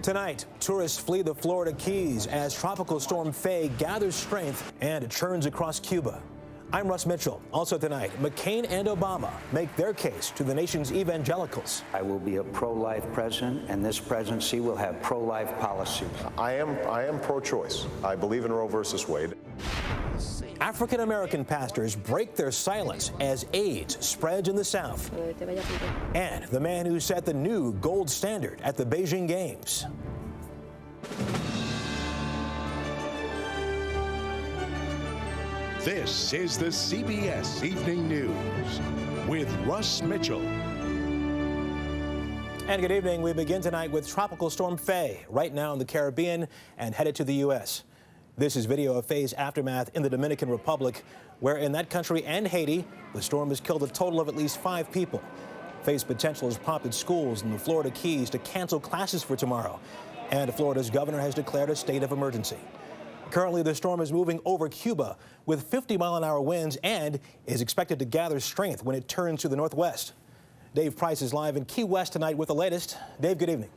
Tonight, tourists flee the Florida Keys as Tropical Storm Faye gathers strength and churns across Cuba. I'm Russ Mitchell. Also tonight, McCain and Obama make their case to the nation's evangelicals. I will be a pro-life president, and this presidency will have pro-life policies. I am pro-choice. I believe in Roe versus Wade. African-American pastors break their silence as AIDS spreads in the South. And the man who set the new gold standard at the Beijing Games. This is the CBS Evening News with Russ Mitchell. And good evening. We begin tonight with Tropical Storm Faye, right now in the Caribbean and headed to the U.S. This is video of Faye's aftermath in the Dominican Republic, where in that country and Haiti, the storm has killed a total of at least 5 people. Faye's potential has prompted schools in the Florida Keys to cancel classes for tomorrow. And Florida's governor has declared a state of emergency. Currently, the storm is moving over Cuba with 50-mile-an-hour winds and is expected to gather strength when it turns to the northwest. Dave Price is live in Key West tonight with the latest. Dave, good evening.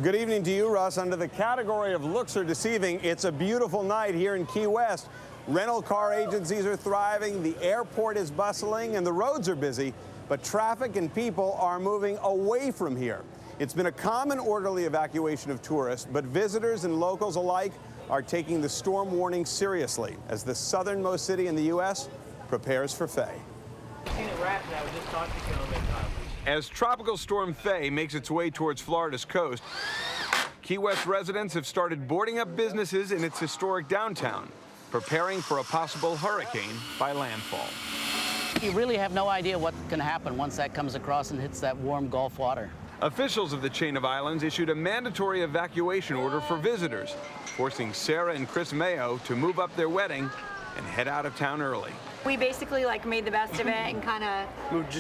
Good evening to you, Russ. Under the category of looks are deceiving, it's a beautiful night here in Key West. Rental car agencies are thriving, the airport is bustling, and the roads are busy, but traffic and people are moving away from here. It's been a calm and orderly evacuation of tourists, but visitors and locals alike are taking the storm warning seriously as the southernmost city in the U.S. prepares for Faye. As Tropical Storm Faye makes its way towards Florida's coast, Key West residents have started boarding up businesses in its historic downtown, preparing for a possible hurricane by landfall. You really have no idea what's going to happen once that comes across and hits that warm Gulf water. Officials of the chain of islands issued a mandatory evacuation order for visitors, forcing Sarah and Chris Mayo to move up their wedding and head out of town early. We basically made the best of it and kind of moved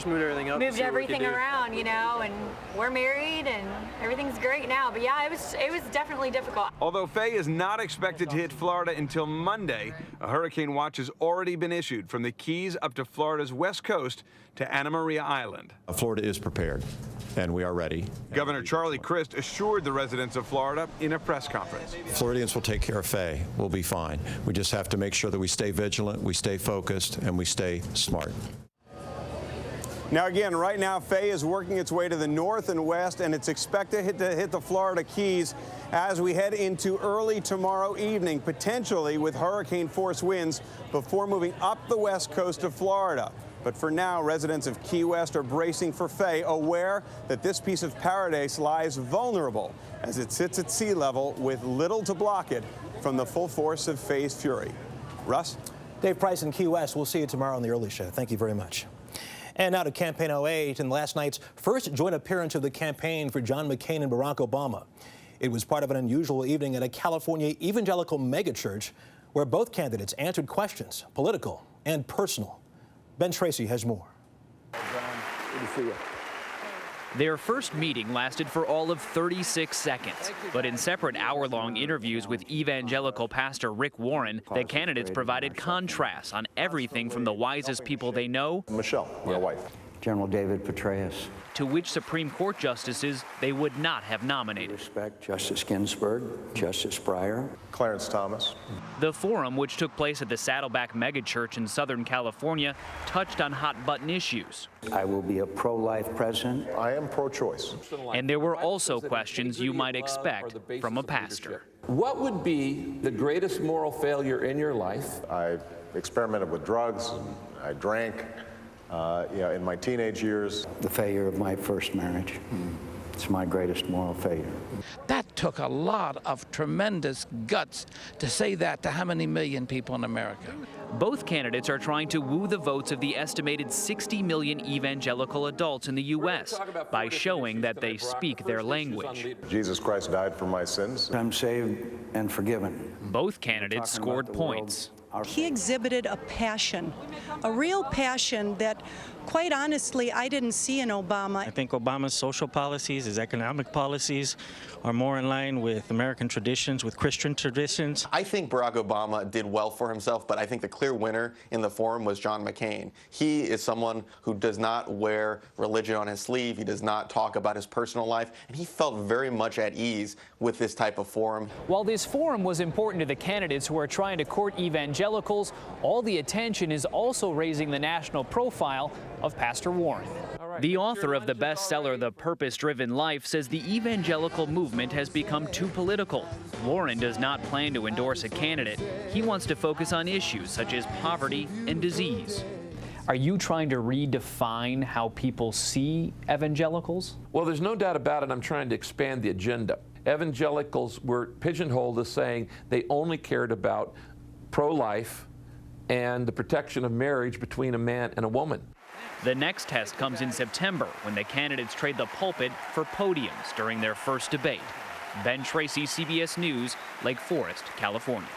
everything around, you know, and we're married and everything's great now. But yeah, it was definitely difficult. Although Faye is not expected to hit Florida until Monday, a hurricane watch has already been issued from the Keys up to Florida's west coast to Anna Maria Island. Florida is prepared, and we are ready. Governor Charlie Crist assured the residents of Florida in a press conference. Floridians will take care of Faye. We'll be fine. We just have to make sure that we stay vigilant, we stay focused, and we stay smart. Now again, right now, Faye is working its way to the north and west, and it's expected to hit the Florida Keys as we head into early tomorrow evening, potentially with hurricane-force winds before moving up the west coast of Florida. But for now, residents of Key West are bracing for Faye, aware that this piece of paradise lies vulnerable as it sits at sea level with little to block it from the full force of Faye's fury. Russ? Dave Price in Key West. We'll see you tomorrow on the early show. Thank you very much. And now to Campaign 08 and last night's first joint appearance of the campaign for John McCain and Barack Obama. It was part of an unusual evening at a California evangelical megachurch where both candidates answered questions, political and personal. Ben Tracy has more. Good to see you. Their first meeting lasted for all of 36 seconds, but in separate hour-long interviews with evangelical pastor Rick Warren, the candidates provided contrasts on everything from the wisest people they know, Micheal, my wife, General David Petraeus, to which Supreme Court justices they would not have nominated. Respect Justice Ginsburg, Justice Breyer, Clarence Thomas. The forum, which took place at the Saddleback megachurch in Southern California, touched on hot-button issues. I will be a pro-life president. I am pro-choice. And there were also questions you might expect from a pastor. What would be the greatest moral failure in your life? I experimented with drugs. I drank. In my teenage years. The failure of my first marriage. It's my greatest moral failure. That took a lot of tremendous guts to say that to how many million people in America? Both candidates are trying to woo the votes of the estimated 60 million evangelical adults in the U.S. by showing that they speak their language. Jesus Christ died for my sins. I'm saved and forgiven. Both candidates scored points. He exhibited a passion, a real passion that quite honestly, I didn't see in Obama. I think Obama's social policies, his economic policies, are more in line with American traditions, with Christian traditions. I think Barack Obama did well for himself, but I think the clear winner in the forum was John McCain. He is someone who does not wear religion on his sleeve. He does not talk about his personal life, and he felt very much at ease with this type of forum. While this forum was important to the candidates who are trying to court evangelicals, all the attention is also raising the national profile of Pastor Warren. The author of the bestseller The Purpose-Driven Life says the evangelical movement has become too political. Warren does not plan to endorse a candidate. He wants to focus on issues such as poverty and disease. Are you trying to redefine how people see evangelicals? Well, there's no doubt about it. I'm trying to expand the agenda. Evangelicals were pigeonholed as saying they only cared about pro-life and the protection of marriage between a man and a woman. The next test comes in September when the candidates trade the pulpit for podiums during their first debate. Ben Tracy, CBS News, Lake Forest, California.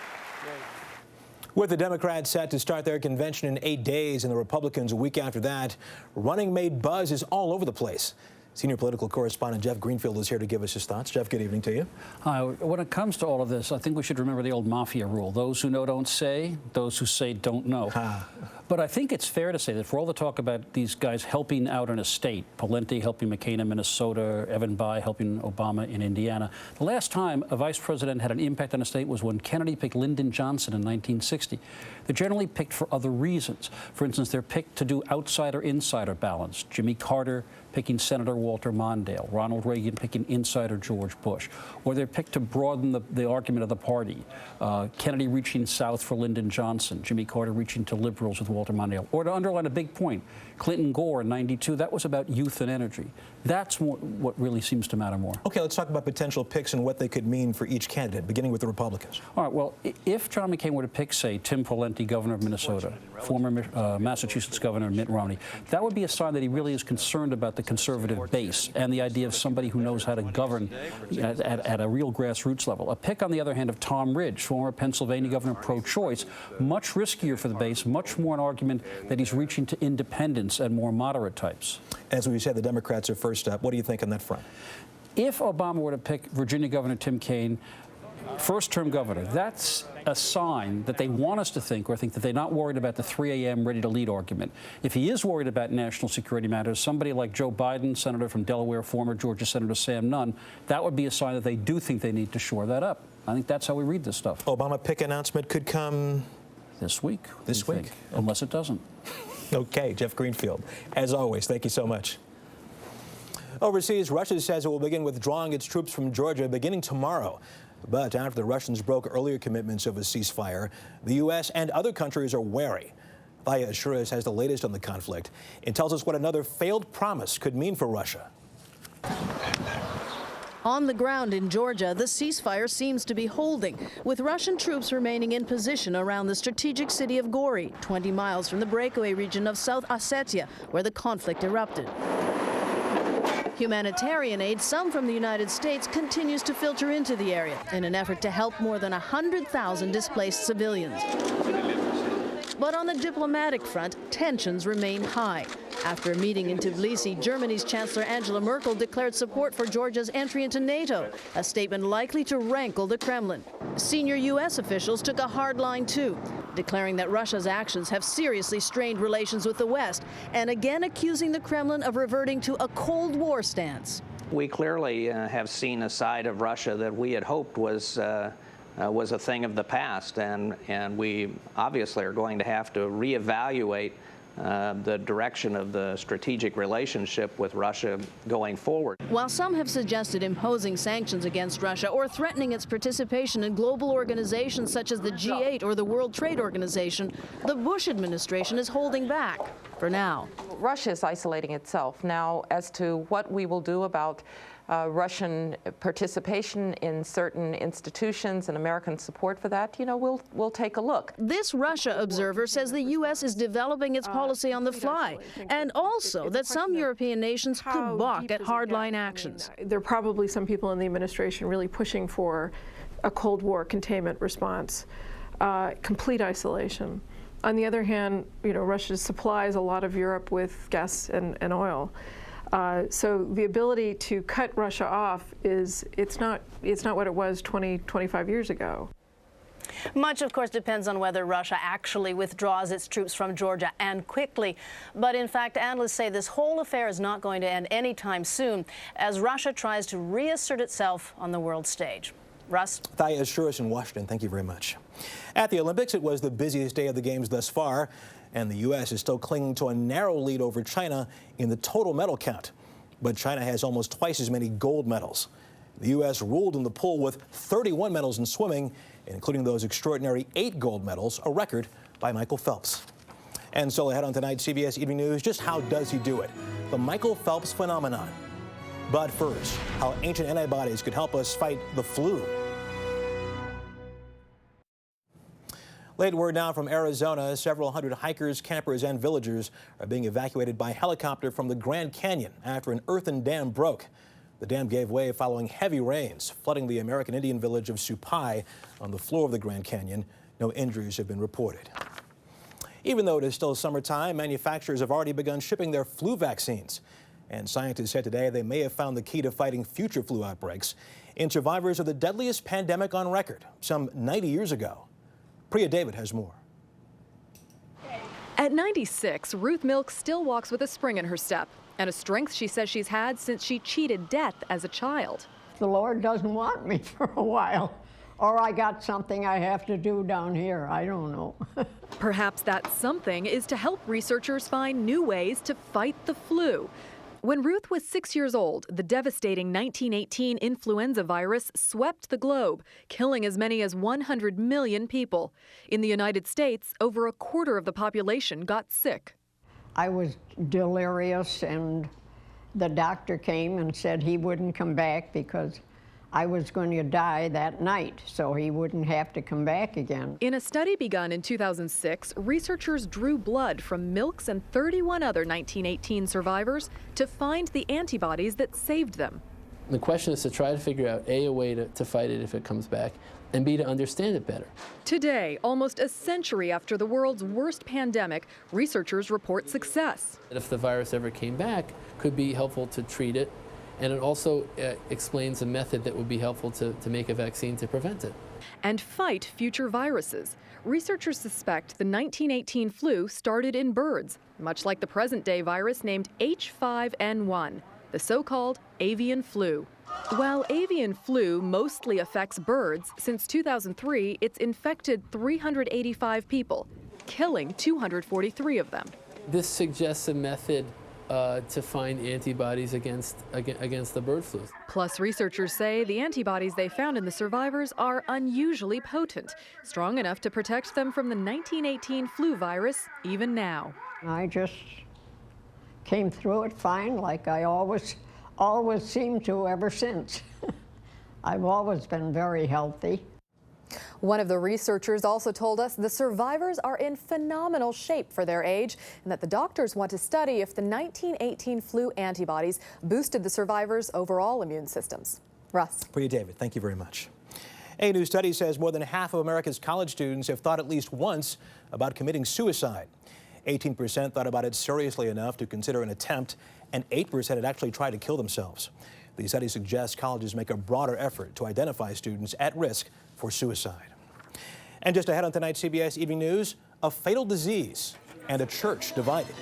With the Democrats set to start their convention in 8 days and the Republicans a week after that, running mate buzz is all over the place. Senior political correspondent Jeff Greenfield is here to give us his thoughts. Jeff, good evening to you. Hi. When it comes to all of this, I think we should remember the old mafia rule. Those who know don't say, those who say don't know. But I think it's fair to say that for all the talk about these guys helping out in a state, Pawlenty helping McCain in Minnesota, Evan Bayh helping Obama in Indiana, the last time a vice president had an impact on a state was when Kennedy picked Lyndon Johnson in 1960. They're generally picked for other reasons. For instance, they're picked to do outsider-insider balance. Jimmy Carter picking Senator Walter Mondale, Ronald Reagan picking insider George Bush. Or they're picked to broaden the argument of the party. Kennedy reaching south for Lyndon Johnson, Jimmy Carter reaching to liberals with Walter Mondale. Or to underline a big point, Clinton Gore in '92, that was about youth and energy. That's what really seems to matter more. Okay, let's talk about potential picks and what they could mean for each candidate, beginning with the Republicans. All right, well, if John McCain were to pick, say, Tim Pawlenty, governor of Minnesota, former Massachusetts governor Mitt Romney, that would be a sign that he really is concerned about the conservative base and the idea of somebody who knows how to govern at a real grassroots level. A pick, on the other hand, of Tom Ridge, former Pennsylvania governor pro-choice, much riskier for the base, much more an argument that he's reaching to independents and more moderate types. As we said, the Democrats are first up. What do you think on that front? If Obama were to pick Virginia Governor Tim Kaine, first-term governor, that's a sign that they want us to think, or think that they're not worried about the 3 a.m. ready-to-lead argument. If he is worried about national security matters, somebody like Joe Biden, senator from Delaware, former Georgia Senator Sam Nunn, that would be a sign that they do think they need to shore that up. I think that's how we read this stuff. Obama pick announcement could come this week. This week? Okay. Unless it doesn't. Okay, Jeff Greenfield. As always, thank you so much. Overseas, Russia says it will begin withdrawing its troops from Georgia beginning tomorrow. But after the Russians broke earlier commitments of a ceasefire, the U.S. and other countries are wary. Vaya Assuras has the latest on the conflict and tells us what another failed promise could mean for Russia. On the ground in Georgia, the ceasefire seems to be holding, with Russian troops remaining in position around the strategic city of Gori, 20 miles from the breakaway region of South Ossetia, where the conflict erupted. Humanitarian aid, some from the United States, continues to filter into the area in an effort to help more than 100,000 displaced civilians. But on the diplomatic front, tensions remain high. After a meeting in Tbilisi, Germany's Chancellor Angela Merkel declared support for Georgia's entry into NATO, a statement likely to rankle the Kremlin. Senior U.S. officials took a hard line, too, declaring that Russia's actions have seriously strained relations with the West, and again accusing the Kremlin of reverting to a Cold War stance. We clearly have seen a side of Russia that we had hoped was a thing of the past, and we obviously are going to have to reevaluate the direction of the strategic relationship with Russia going forward. While some have suggested imposing sanctions against Russia or threatening its participation in global organizations such as the G8 or the World Trade Organization, the Bush administration is holding back for now. Russia is isolating itself. Now, as to what we will do about Russian participation in certain institutions and American support for that, we'll take a look. This Russia observer says the U.S. is developing its policy on the fly, and also that some European nations could balk at hardline actions. There are probably some people in the administration really pushing for a Cold War containment response, complete isolation. On the other hand, Russia supplies a lot of Europe with gas and oil. So the ability to cut Russia off it's not what it was 20, 25 years ago. Much, of course, depends on whether Russia actually withdraws its troops from Georgia and quickly. But in fact, analysts say this whole affair is not going to end anytime soon as Russia tries to reassert itself on the world stage. Russ? Thaya Shuris in Washington, thank you very much. At the Olympics, it was the busiest day of the Games thus far, and the U.S. is still clinging to a narrow lead over China in the total medal count. But China has almost twice as many gold medals. The U.S. ruled in the pool with 31 medals in swimming, including those extraordinary 8 gold medals, a record by Micheal Phelps. And so ahead on tonight's CBS Evening News, just how does he do it? The Micheal Phelps phenomenon. But first, how ancient antibodies could help us fight the flu. Late word now from Arizona. Several hundred hikers, campers, and villagers are being evacuated by helicopter from the Grand Canyon after an earthen dam broke. The dam gave way following heavy rains, flooding the American Indian village of Supai on the floor of the Grand Canyon. No injuries have been reported. Even though it is still summertime, manufacturers have already begun shipping their flu vaccines. And scientists said today they may have found the key to fighting future flu outbreaks in survivors of the deadliest pandemic on record, some 90 years ago. Priya David has more. At 96, Ruth Milk still walks with a spring in her step and a strength she says she's had since she cheated death as a child. The Lord doesn't want me for a while, or I got something I have to do down here. I don't know. Perhaps that something is to help researchers find new ways to fight the flu. When Ruth was 6 years old, the devastating 1918 influenza virus swept the globe, killing as many as 100 million people. In the United States, over a quarter of the population got sick. I was delirious, and the doctor came and said he wouldn't come back because I was going to die that night, so he wouldn't have to come back again. In a study begun in 2006, researchers drew blood from Milk's and 31 other 1918 survivors to find the antibodies that saved them. The question is to try to figure out, A, a way to fight it if it comes back, and B, to understand it better. Today, almost a century after the world's worst pandemic, researchers report success. If the virus ever came back, it could be helpful to treat it, and it also explains a method that would be helpful to make a vaccine to prevent it. And fight future viruses. Researchers suspect the 1918 flu started in birds, much like the present-day virus named H5N1, the so-called avian flu. While avian flu mostly affects birds, since 2003, it's infected 385 people, killing 243 of them. This suggests a method to find antibodies against the bird flu. Plus, researchers say the antibodies they found in the survivors are unusually potent, strong enough to protect them from the 1918 flu virus even now. I just came through it fine, like I always seem to ever since. I've always been very healthy. One of the researchers also told us the survivors are in phenomenal shape for their age and that the doctors want to study if the 1918 flu antibodies boosted the survivors' overall immune systems. Russ. Priya David, thank you very much. A new study says more than half of America's college students have thought at least once about committing suicide. 18% thought about it seriously enough to consider an attempt, and 8% had actually tried to kill themselves. The study suggests colleges make a broader effort to identify students at risk for suicide. And just ahead on tonight's CBS Evening News, a fatal disease and a church divided.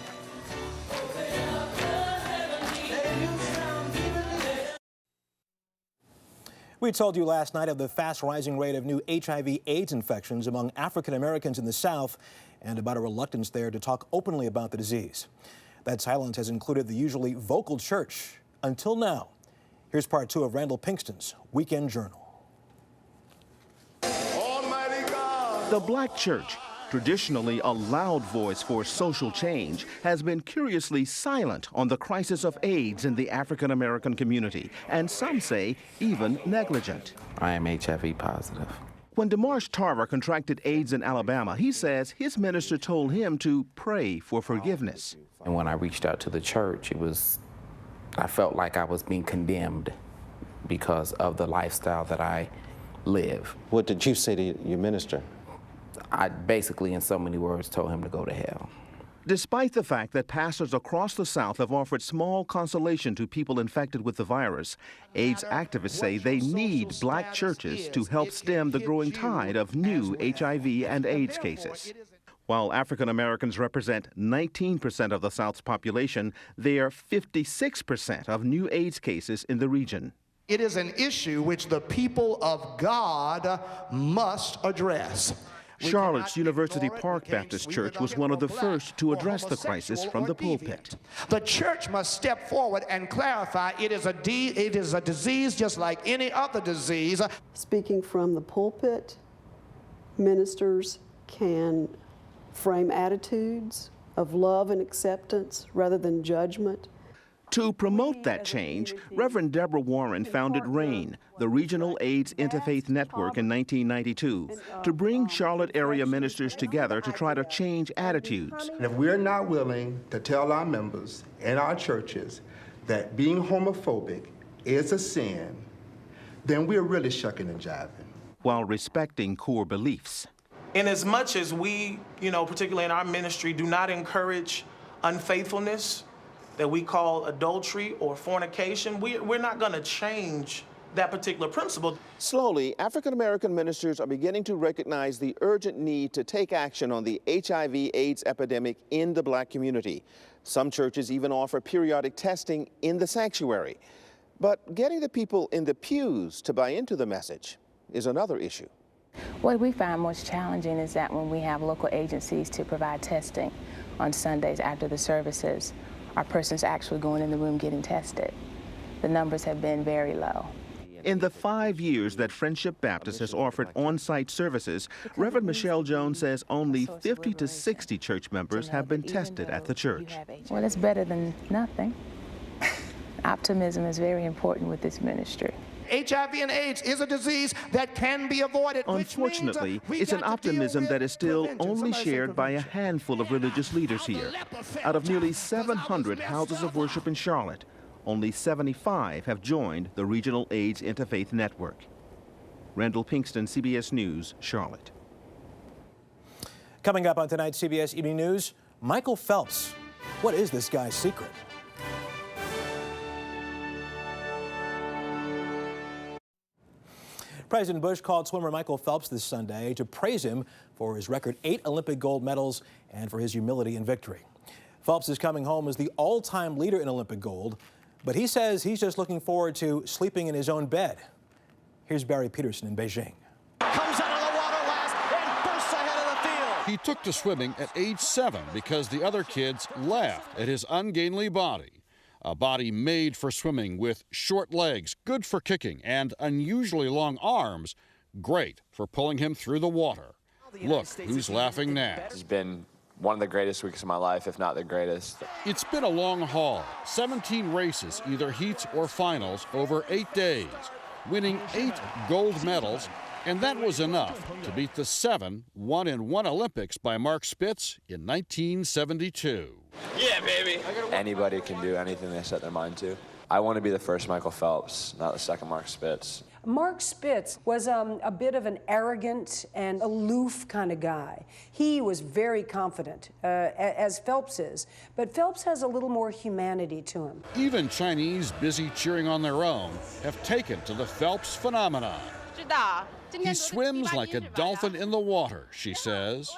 We told you last night of the fast rising rate of new HIV/AIDS infections among African Americans in the South and about a reluctance there to talk openly about the disease. That silence has included the usually vocal church until now. Here's part 2 of Randall Pinkston's Weekend Journal. The Black church, traditionally a loud voice for social change, has been curiously silent on the crisis of AIDS in the African American community, and some say even negligent. I am HIV positive. When DeMarsh Tarver contracted AIDS in Alabama, he says his minister told him to pray for forgiveness. And when I reached out to the church, I felt like I was being condemned because of the lifestyle that I live. What did you say to your minister? I basically, in so many words, told him to go to hell. Despite the fact that pastors across the South have offered small consolation to people infected with the virus, AIDS activists say they need black churches to help stem the growing tide of new HIV and AIDS cases. While African Americans represent 19% of the South's population, they are 56% of new AIDS cases in the region. It is an issue which the people of God must address. Charlotte's University Park Baptist Church was one of the first to address the crisis from the pulpit. The church must step forward and clarify it is a disease just like any other disease. Speaking from the pulpit, ministers can frame attitudes of love and acceptance rather than judgment. To promote that change, Reverend Deborah Warren founded RAIN, the Regional AIDS Interfaith Network, in 1992, to bring Charlotte area ministers together to try to change attitudes. And if we're not willing to tell our members and our churches that being homophobic is a sin, then we're really shucking and jiving. While respecting core beliefs. In as much as we, particularly in our ministry, do not encourage unfaithfulness, that we call adultery or fornication, we're not going to change that particular principle. Slowly, African-American ministers are beginning to recognize the urgent need to take action on the HIV/AIDS epidemic in the black community. Some churches even offer periodic testing in the sanctuary. But getting the people in the pews to buy into the message is another issue. What we find most challenging is that when we have local agencies to provide testing on Sundays after the services, our person's actually going in the room getting tested. The numbers have been very low. In the 5 years that Friendship Baptist has offered on-site services, Reverend Micheal Jones says only 50 to 60 church members have been tested at the church. Well, it's better than nothing. Optimism is very important with this ministry. HIV and AIDS is a disease that can be avoided. Unfortunately, it's an optimism that is still only shared by a handful of religious leaders here. Out of nearly 700 houses of worship in Charlotte, only 75 have joined the Regional AIDS Interfaith Network. Randall Pinkston, CBS News, Charlotte. Coming up on tonight's CBS Evening News, Micheal Phelps. What is this guy's secret? President Bush called swimmer Micheal Phelps this Sunday to praise him for his record 8 Olympic gold medals and for his humility and victory. Phelps is coming home as the all-time leader in Olympic gold, but he says he's just looking forward to sleeping in his own bed. Here's Barry Peterson in Beijing. Comes out of the water last and bursts ahead of the field. He took to swimming at age 7 because the other kids laughed at his ungainly body. A body made for swimming with short legs, good for kicking, and unusually long arms, great for pulling him through the water. Look who's laughing now. It's been one of the greatest weeks of my life, if not the greatest. It's been a long haul, 17 races, either heats or finals, over 8 days, winning 8 gold medals, and that was enough to beat the 7 won in one Olympics by Mark Spitz in 1972. Yeah, baby. Anybody can do anything they set their mind to. I want to be the first Micheal Phelps, not the second Mark Spitz. Mark Spitz was a bit of an arrogant and aloof kind of guy. He was very confident, as Phelps is, but Phelps has a little more humanity to him. Even Chinese busy cheering on their own have taken to the Phelps phenomenon. He swims like a dolphin in the water, she says.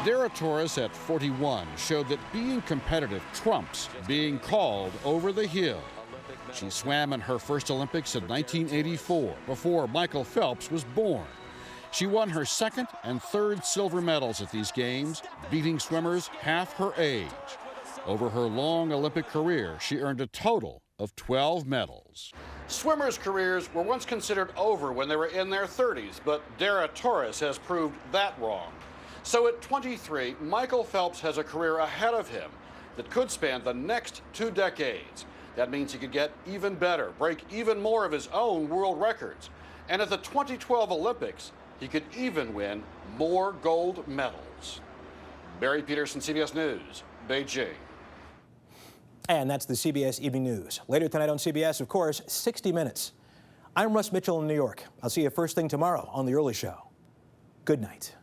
Dara Torres at 41 showed that being competitive trumps being called over the hill. She swam in her first Olympics in 1984, before Micheal Phelps was born. She won her second and third silver medals at these games, beating swimmers half her age. Over her long Olympic career, she earned a total of 12 medals. Swimmers' careers were once considered over when they were in their 30s, but Dara Torres has proved that wrong. So at 23, Micheal Phelps has a career ahead of him that could span the next 2 decades. That means he could get even better, break even more of his own world records. And at the 2012 Olympics, he could even win more gold medals. Barry Peterson, CBS News, Beijing. And that's the CBS Evening News. Later tonight on CBS, of course, 60 Minutes. I'm Russ Mitchell in New York. I'll see you first thing tomorrow on The Early Show. Good night.